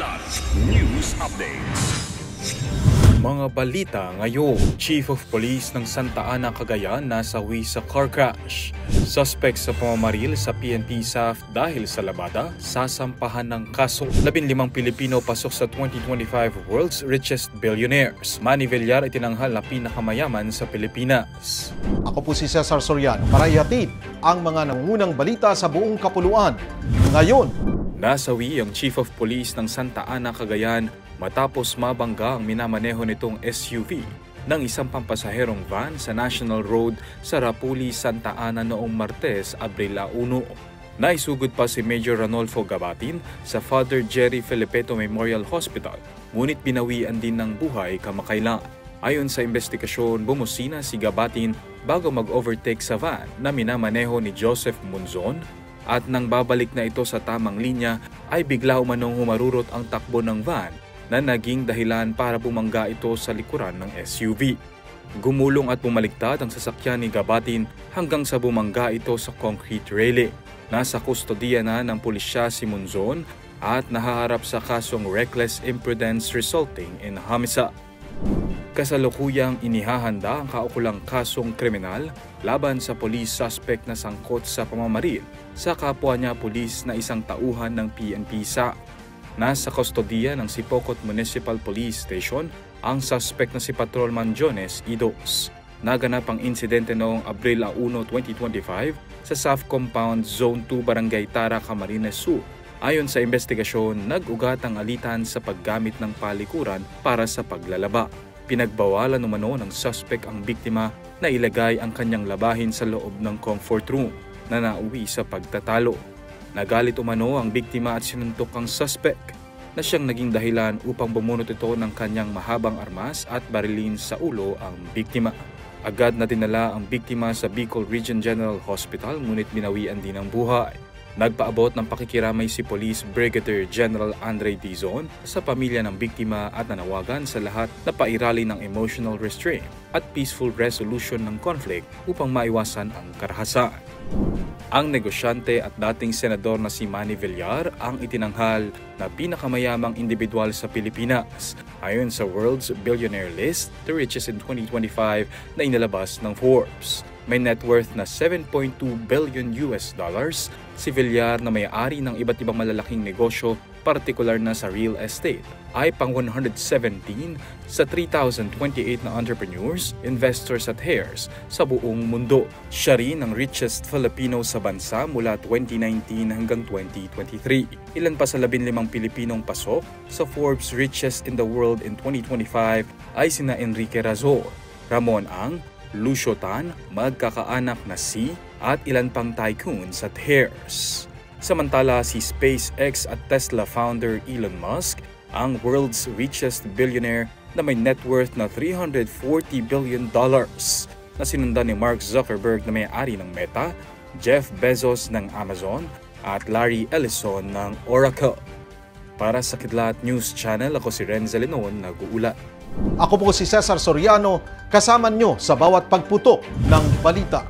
Kilat News Updates. Mga balita ngayon, Chief of Police ng Santa Ana, Cagayan nasawi sa car crash. Suspect sa pamamaril sa PNP SAF dahil sa labada, sasampahan ng kaso. 15 Pilipino pasok sa 2025 World's Richest Billionaires. Manny Villar itinanghal na pinakamayaman sa Pilipinas. Ako po si Cesar Soriano para ihatid ang mga nangungunang balita sa buong kapuluan. Ngayon, nasawi ang Chief of Police ng Santa Ana, Cagayan matapos mabangga ang minamaneho nitong SUV ng isang pampasaherong van sa National Road sa Rapuli, Santa Ana noong Martes, Abril 1. Naisugod pa si Major Ranolfo Gabatin sa Father Jerry Filipeto Memorial Hospital, ngunit binawian din ng buhay kamakailan. Ayon sa investigasyon, bumusina si Gabatin bago mag-overtake sa van na minamaneho ni Joseph Munzon, at nang babalik na ito sa tamang linya ay bigla umanong humarurot ang takbo ng van na naging dahilan para bumangga ito sa likuran ng SUV. Gumulong at bumaliktad ang sasakyan ni Gabatin hanggang sa bumangga ito sa concrete railing. Nasa kustodiya na ng pulisya si Munzon at nahaharap sa kasong reckless imprudence resulting in homicide. Kasalukuyang inihahanda ang kaukulang kasong kriminal laban sa police suspect na sangkot sa pamamaril sa kapwa niya pulis na isang tauhan ng PNP SAF. Nasa kustodiya ng Sipocot Municipal Police Station ang suspect na si Patrolman Jones Idos. Naganap ang insidente noong Abril 1, 2025 sa SAF Compound Zone 2 Barangay Tara, Camarines Sur. Ayon sa investigasyon, nag-ugat ang alitan sa paggamit ng palikuran para sa paglalaba. Pinagbawalan umano ng suspect ang biktima na ilagay ang kanyang labahin sa loob ng comfort room na nauwi sa pagtatalo. Nagalit umano ang biktima at sinuntok ang suspect na siyang naging dahilan upang bumunot ito ng kanyang mahabang armas at barilin sa ulo ang biktima. Agad na dinala ang biktima sa Bicol Region General Hospital, ngunit binawian din ang buhay. Nagpaabot ng pakikiramay si Police Brigadier General Andre Dizon sa pamilya ng biktima at nanawagan sa lahat na pairali ng emotional restraint at peaceful resolution ng conflict upang maiwasan ang karahasan. Ang negosyante at dating senador na si Manny Villar ang itinanghal na pinakamayamang individual sa Pilipinas ayon sa World's Billionaire List, the richest in 2025 na inilabas ng Forbes. May net worth na $7.2 billion si Villar na may-ari ng iba't ibang malalaking negosyo, partikular na sa real estate, ay pang 117 sa 3,028 na entrepreneurs, investors at heirs sa buong mundo. Siya rin ang richest Filipino sa bansa mula 2019 hanggang 2023. Ilan pa sa 15 Pilipinong pasok sa Forbes Richest in the World in 2025 ay sina Enrique Razor, Ramon Ang, Lucio Tan, magkakaanak na si at ilan pang tycoons at heirs. Samantala, si SpaceX at Tesla founder Elon Musk ang world's richest billionaire na may net worth na $340 billion na sinundan ni Mark Zuckerberg na may-ari ng Meta, Jeff Bezos ng Amazon at Larry Ellison ng Oracle. Para sa Kidlat News Channel, ako si Renzo Lenon, nag-uulat. ako po si Cesar Soriano, kasama nyo sa bawat pagputok ng balita.